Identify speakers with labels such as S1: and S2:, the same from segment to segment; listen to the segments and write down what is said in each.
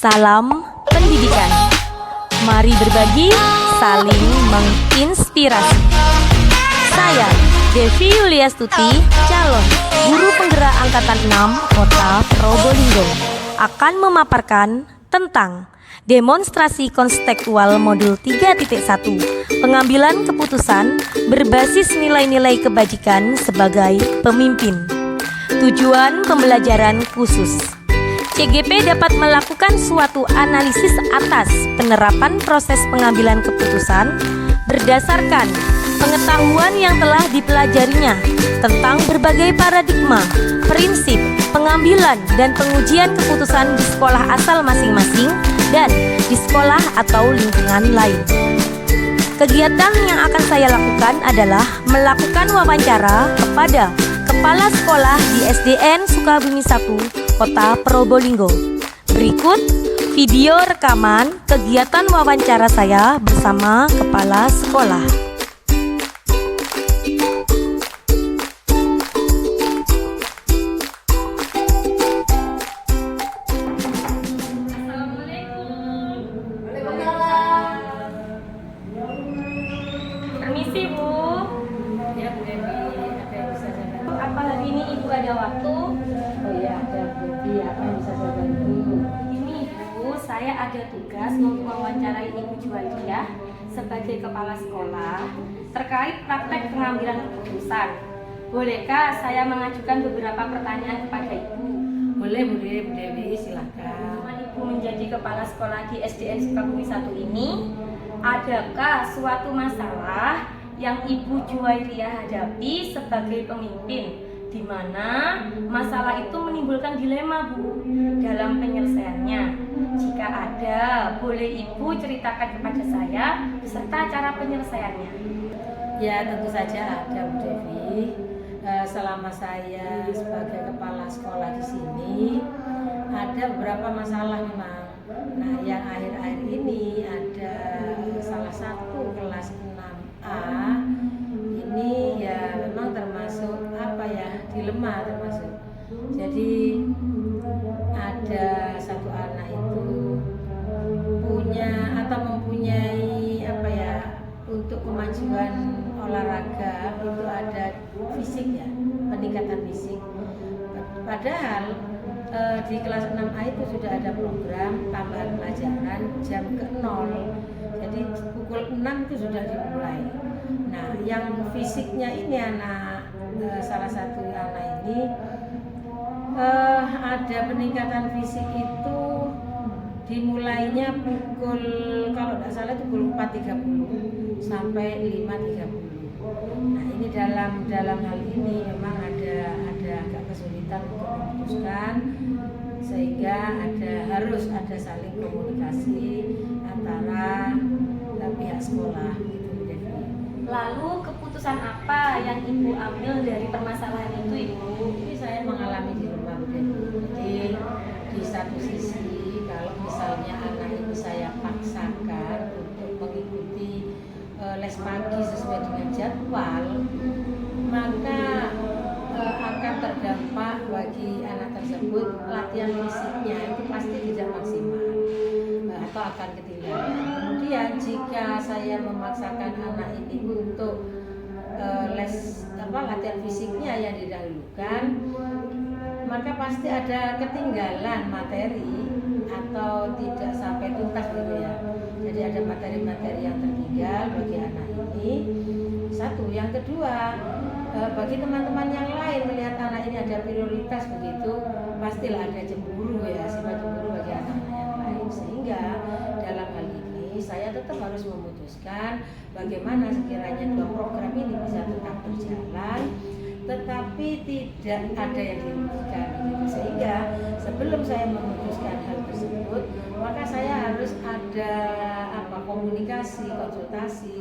S1: Salam pendidikan. Mari berbagi, saling menginspirasi. Saya Devi Yuliastuti, calon guru penggerak angkatan 6 Kota Probolinggo, akan memaparkan tentang demonstrasi konstekstual modul 3.1, pengambilan keputusan berbasis nilai-nilai kebajikan sebagai pemimpin. Tujuan pembelajaran khusus. CGP dapat melakukan suatu analisis atas penerapan proses pengambilan keputusan berdasarkan pengetahuan yang telah dipelajarinya tentang berbagai paradigma, prinsip, pengambilan dan pengujian keputusan di sekolah asal masing-masing dan di sekolah atau lingkungan lain. Kegiatan yang akan saya lakukan adalah melakukan wawancara kepada kepala sekolah di SDN Sukabumi 1, Kota Probolinggo. Berikut video rekaman kegiatan wawancara saya bersama kepala sekolah. Permisi Bu.
S2: Ya Bu Devi, apa yang bisa saya bantu?
S1: Apa hari ini Ibu ada waktu?
S2: Oh iya ada Bu Devi, apa yang bisa saya bantu?
S1: Ini Ibu, saya ada tugas untuk mewawancarai Ibu Juwariah sebagai kepala sekolah terkait praktek pengambilan keputusan. Bolehkah saya mengajukan beberapa pertanyaan kepada Ibu?
S2: Boleh Bu Devi, silakan.
S1: Selama Ibu menjadi kepala sekolah di SDN Sukabumi 1 ini, adakah suatu masalah yang Ibu Juwairiah hadapi sebagai pemimpin, di mana masalah itu menimbulkan dilema Bu dalam penyelesaiannya? Jika ada, boleh Ibu ceritakan kepada saya beserta cara penyelesaiannya.
S2: Ya tentu saja ada Bu Devi. Selama saya sebagai kepala sekolah di sini ada beberapa masalah memang. Nah yang akhir-akhir ini ada salah satu kelas 6A ini ya memang termasuk dilema termasuk. Jadi ada satu anak itu mempunyai untuk kemajuan olahraga itu ada fisik ya, peningkatan fisik. Padahal di kelas 6A itu sudah ada program tambahan pelajaran jam ke-0. Jadi pukul 6 itu sudah dimulai. Nah, yang fisiknya ini salah satu anak ini ada peningkatan fisik itu dimulainya pukul, kalau tidak salah itu pukul 4.30 sampai 5.30. Nah ini dalam hal ini memang ada agak kesulitan untuk memutuskan, sehingga harus ada saling komunikasi antara pihak sekolah gitu.
S1: Lalu keputusan apa yang Ibu ambil dari permasalahan itu Ibu?
S2: Ini saya mengalami di rumah Bu Devi. Jadi di satu sisi kalau misalnya anak ini saya paksakan untuk mengikuti les pagi sesuai dengan jadwal, maka akan terdampak bagi anak tersebut latihan fisiknya itu pasti tidak maksimal atau akan ketinggalan. Kemudian jika saya memaksakan anak ini untuk latihan fisiknya yang didahulukan, maka pasti ada ketinggalan materi atau tidak sampai tuntas gitu ya. Jadi ada materi-materi yang tertinggal bagi anak ini. Satu, yang kedua, bagi teman-teman yang lain melihat anak ini ada prioritas begitu, pastilah ada cemburu ya, sifat cemburu bagi anak-anak yang lain. Sehingga dalam hal ini saya tetap harus memutuskan bagaimana sekiranya dua program ini bisa tetap berjalan, tetapi tidak ada yang dirugikan gitu. Sehingga sebelum saya memutuskan hal tersebut, maka saya harus ada komunikasi, konsultasi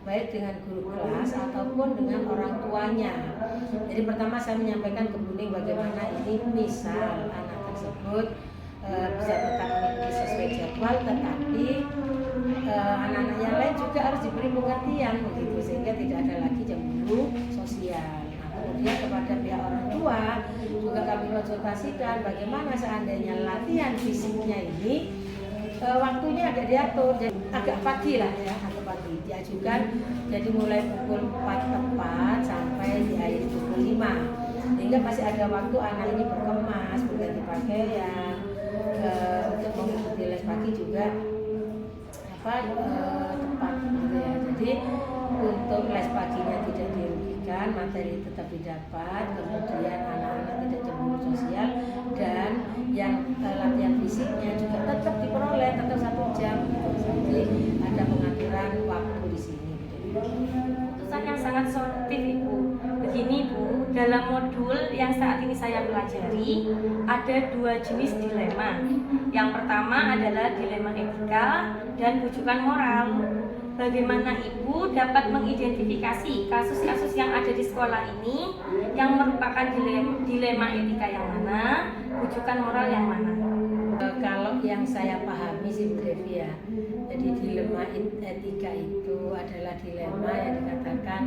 S2: baik dengan guru kelas ataupun dengan orang tuanya. Jadi pertama saya menyampaikan ke Buning bagaimana ini misal anak tersebut bisa tetap mengikuti sesuai jadwal, tetapi anak-anak yang lain juga harus diberi pengertian begitu, sehingga tidak ada lagi cemburu sosial. Nah, kemudian kepada pihak orang tua juga kami konsultasikan bagaimana seandainya latihan fisiknya ini waktunya agak diatur, jadi agak pagi lah ya, agak pagi diajukan, jadi mulai pukul 4 tepat sampai di akhir pukul 5, sehingga masih ada waktu anak ini berkemas, berganti pakaian, untuk mengikuti les pagi juga tepat gitu ya. Jadi untuk les paginya tidak dirugikan, materi tetap didapat, kemudian anak-anak tidak cemburu sosial, dan yang latihan fisiknya juga tetap diperoleh, tetap 1 jam gitu. Jadi ada pengaturan waktu di sini.
S1: Keputusan yang sangat solutif Ibu. Begini Bu, dalam modul yang saat ini saya pelajari ada 2 jenis dilema. Yang pertama adalah dilema etika dan rujukan moral. Bagaimana Ibu dapat mengidentifikasi kasus-kasus yang ada di sekolah ini yang merupakan dilema etika yang mana, rujukan moral yang mana?
S2: Kalau yang saya pahami sih Bu Devi ya, jadi dilema etika itu adalah dilema yang dikatakan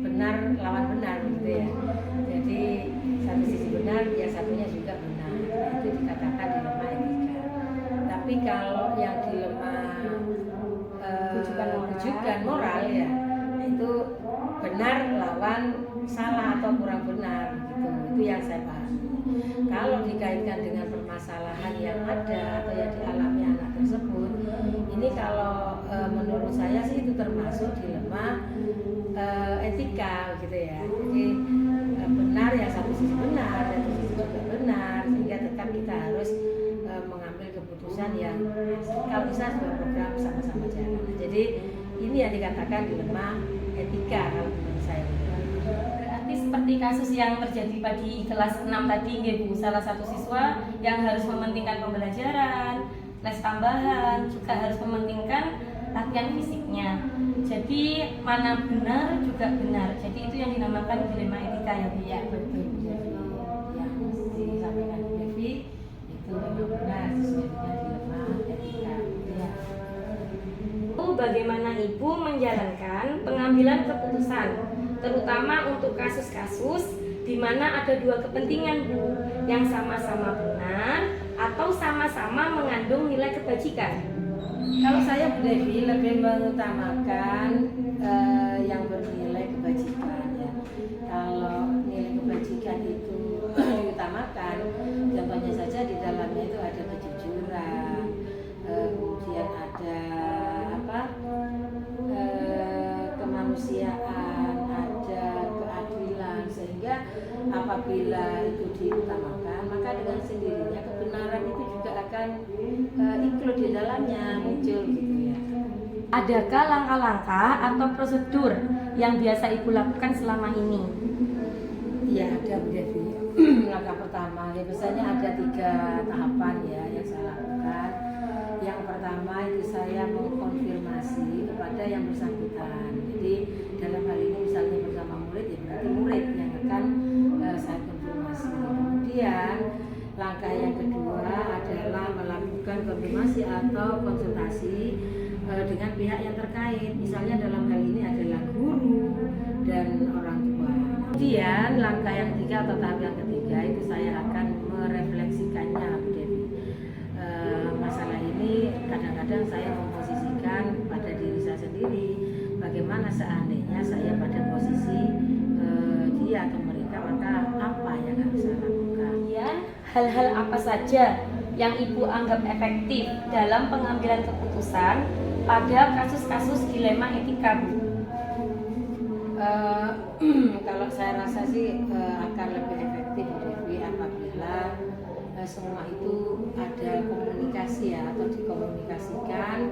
S2: benar lawan benar gitu ya. Jadi satu sisi benar, yang satunya juga benar. Nah, itu dikatakan dilema etika. Tapi kalau yang dilema rujukan moral ya, itu benar lawan salah atau kurang benar gitu. Itu yang saya pahami. Kalau dikaitkan dengan permasalahan yang ada atau yang dialami anak tersebut, ini kalau menurut saya sih itu termasuk dilema etika gitu ya. Jadi benar yang satu sisi benar dan satu sisi juga benar, sehingga tetap kita harus mengambil keputusan yang kalau bisa sebuah program sama-sama jalan. Jadi ini yang dikatakan dilema etika kalau menurut saya.
S1: Berarti seperti kasus yang terjadi pada kelas 6 tadi nggih Bu, salah satu siswa yang harus mementingkan pembelajaran, les tambahan, juga harus mementingkan latihan fisiknya. Jadi mana benar juga benar. Jadi itu yang dinamakan dilema etika ya Bu ya.
S2: Betul Bu Devi. Yang disampaikan Bu Devi itu memang benar sesuai dengan dilema etika. Ya.
S1: Bagaimana Ibu menjalankan pengambilan keputusan, terutama untuk kasus-kasus di mana ada 2 kepentingan Bu, yang sama-sama benar atau sama-sama mengandung nilai kebajikan?
S2: Kalau saya Bu Devi lebih mengutamakan yang bernilai kebajikan ya. Kalau nilai kebajikan itu diutamakan, contohnya saja di dalamnya itu ada kejujuran, kemudian ada kemanusiaan, ada keadilan, sehingga apabila itu diutamakan, maka dengan sendirinya kebenaran itu juga akan include di dalamnya, muncul gitu ya.
S1: Adakah langkah-langkah atau prosedur yang biasa Ibu lakukan selama ini?
S2: Iya ada Bu Devi. Langkah pertama ya biasanya ada 3 tahapan ya yang saya lakukan. Yang pertama itu saya mengkonfirmasi kepada yang bersangkutan. Jadi dalam hal ini misalnya bersama murid ya berarti murid yang akan saya konfirmasi. Kemudian langkah yang kedua adalah melakukan konfirmasi atau konsultasi dengan pihak yang terkait. Misalnya dalam hal ini adalah guru dan orang tua. Kemudian langkah yang ketiga atau tahap yang ketiga itu saya akan merefleksikannya Bu Devi. Masalah ini kadang-kadang saya memposisikan pada diri saya sendiri, bagaimana seandainya saya pada posisi dia atau mereka, maka apa yang harus saya lakukan.
S1: Kemudian hal-hal apa saja yang Ibu anggap efektif dalam pengambilan keputusan pada kasus-kasus dilema etika Bu?
S2: Kalau saya rasa sih akan lebih efektif Bu Devi apabila semua itu ada komunikasi ya, atau dikomunikasikan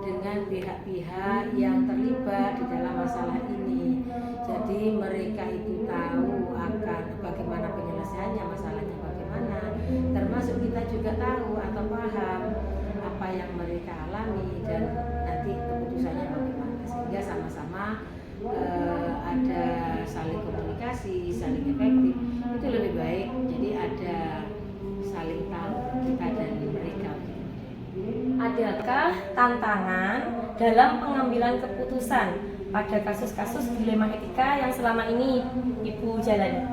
S2: dengan pihak-pihak yang terlibat di dalam masalah ini. Jadi mereka itu tahu akan bagaimana penyelesaiannya, masalahnya bagaimana, termasuk kita juga tahu atau paham apa yang mereka alami dan nanti keputusannya bagaimana, sehingga sama-sama ada saling komunikasi, saling efektif, itu lebih baik. Jadi ada saling tahu kita dan mereka.
S1: Adakah tantangan dalam pengambilan keputusan pada kasus-kasus dilema etika yang selama ini Ibu jalani?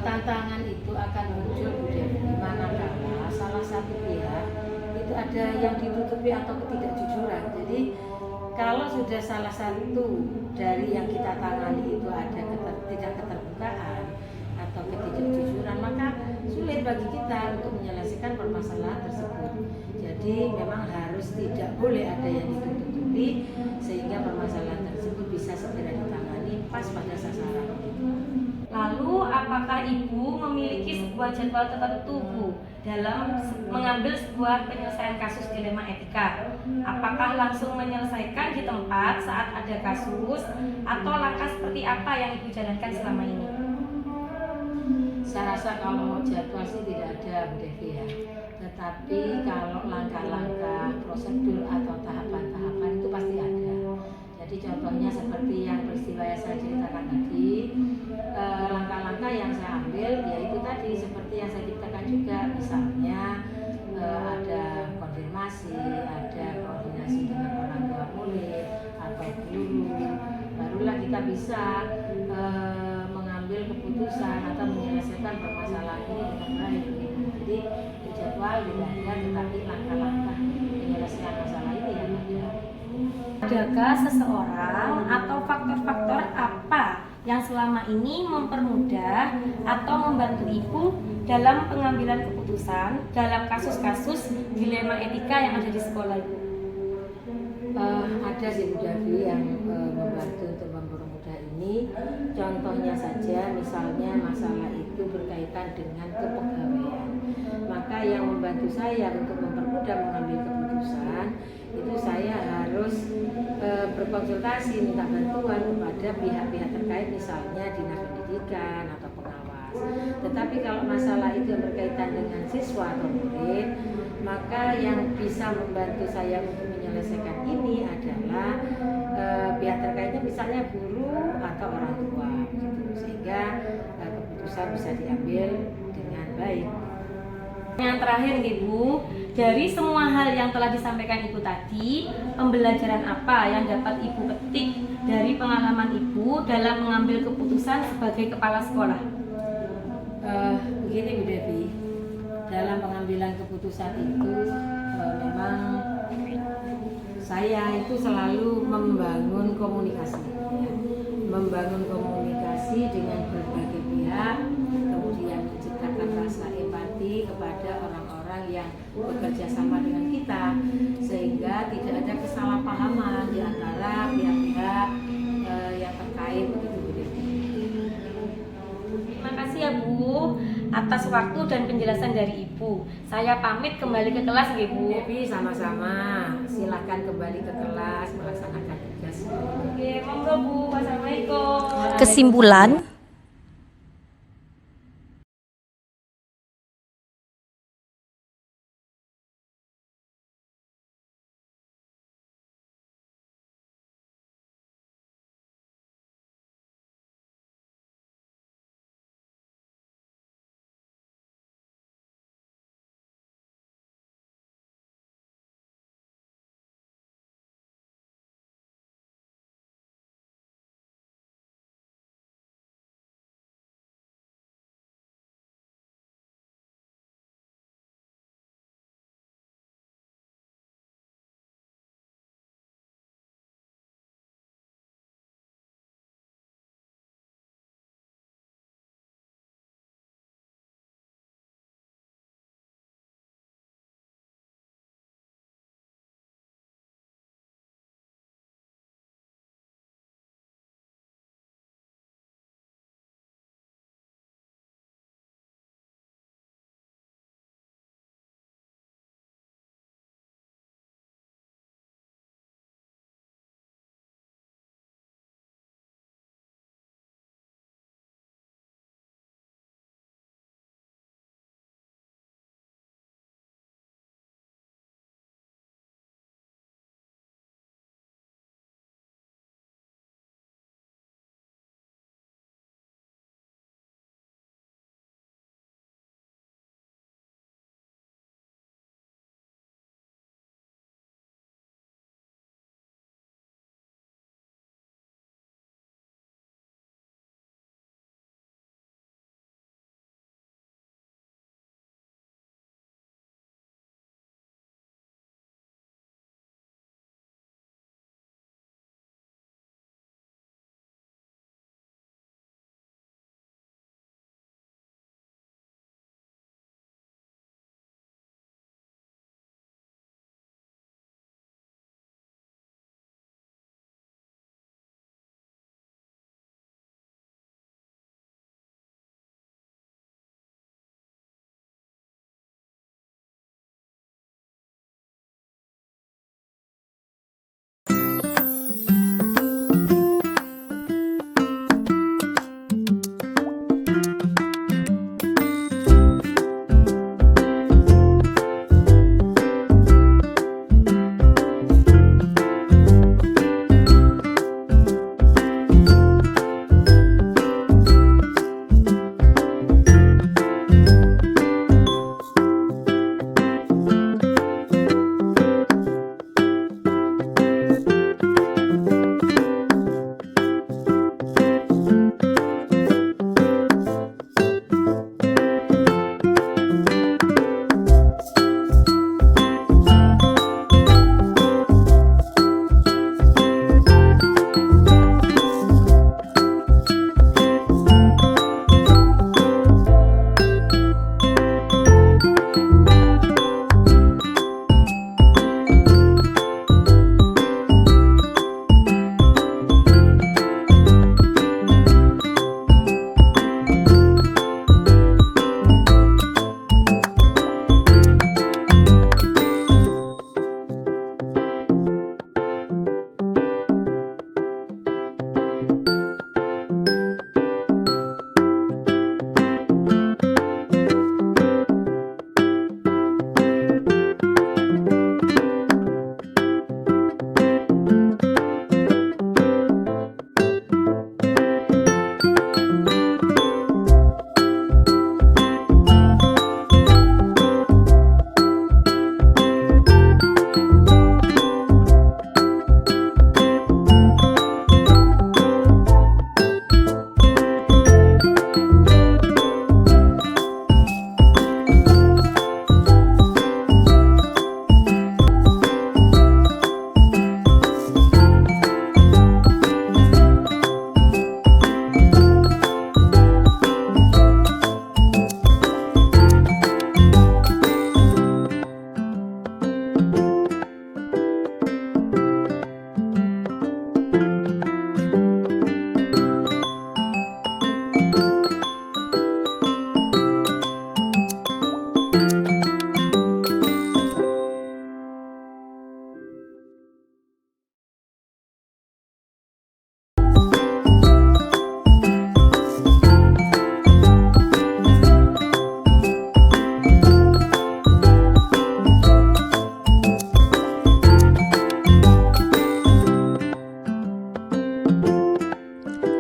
S2: Tantangan itu akan muncul di manakala salah satu pihak itu ada yang ditutupi atau ketidakjujuran. Jadi kalau sudah salah satu dari yang kita tangani itu ada tidak keterbukaan atau ketidakjujuran, maka sulit bagi kita untuk menyelesaikan permasalahan tersebut. Jadi memang harus tidak boleh ada yang ditutupi sehingga permasalahan tersebut bisa segera ditangani pas pada sasaran.
S1: Lalu, apakah Ibu memiliki sebuah jadwal tertentu, Bu, dalam mengambil sebuah penyelesaian kasus dilema etika? Apakah langsung menyelesaikan di tempat saat ada kasus, atau langkah seperti apa yang Ibu jalankan selama ini?
S2: Saya rasa kalau jadwal sih tidak ada, Bu Devi ya. Tetapi kalau langkah-langkah prosedur atau tahapan-tahapan itu pasti ada. Jadi contohnya seperti yang peristiwa yang saya ceritakan tadi, langkah-langkah yang saya ambil yaitu tadi seperti yang saya ceritakan juga, misalnya ada konfirmasi, ada koordinasi dengan orang tua murid atau guru, barulah kita bisa mengambil keputusan atau menyelesaikan permasalahan ini dengan baik. Jadi jadwal tidak ada, tetapi langkah-langkah penyelesaian masalah ini yang ada.
S1: Adakah seseorang atau faktor-faktor apa yang selama ini mempermudah atau membantu Ibu dalam pengambilan keputusan dalam kasus-kasus dilema etika yang ada di sekolah Ibu?
S2: Ada sih Bu Devi yang membantu untuk mempermudah ini. Contohnya saja misalnya masalah itu berkaitan dengan kepegawaian. Maka yang membantu saya untuk mempermudah mengambil keputusan itu saya harus berkonsultasi, minta bantuan kepada pihak-pihak terkait, misalnya dinas pendidikan atau pengawas. Tetapi kalau masalah itu berkaitan dengan siswa atau murid, maka yang bisa membantu saya untuk menyelesaikan ini adalah pihak terkaitnya, misalnya guru atau orang tua, gitu. Sehingga keputusan bisa diambil dengan baik.
S1: Yang terakhir Ibu, dari semua hal yang telah disampaikan Ibu tadi, pembelajaran apa yang dapat Ibu petik dari pengalaman Ibu dalam mengambil keputusan sebagai kepala sekolah?
S2: Begini Bu Devi, dalam pengambilan keputusan itu memang saya itu selalu membangun komunikasi, ya. Membangun komunikasi dengan berbagai pihak, kemudian menciptakan rasa empati kepada orang-orang yang bekerja sama dengan kita, sehingga tidak ada kesalahpahaman di antara pihak-pihak yang terkait, begitu Bu Devi.
S1: Terima kasih ya Bu atas waktu dan penjelasan dari Ibu. Saya pamit kembali ke kelas ya Bu.
S2: Devi, sama-sama. Silakan kembali ke kelas melaksanakan tugas.
S1: Oke, monggo Bu. Wassalamualaikum.
S3: Kesimpulan,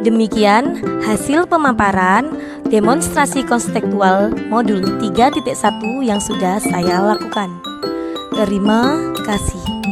S1: Demikian hasil pemaparan demonstrasi konseptual modul 3.1 yang sudah saya lakukan. Terima kasih.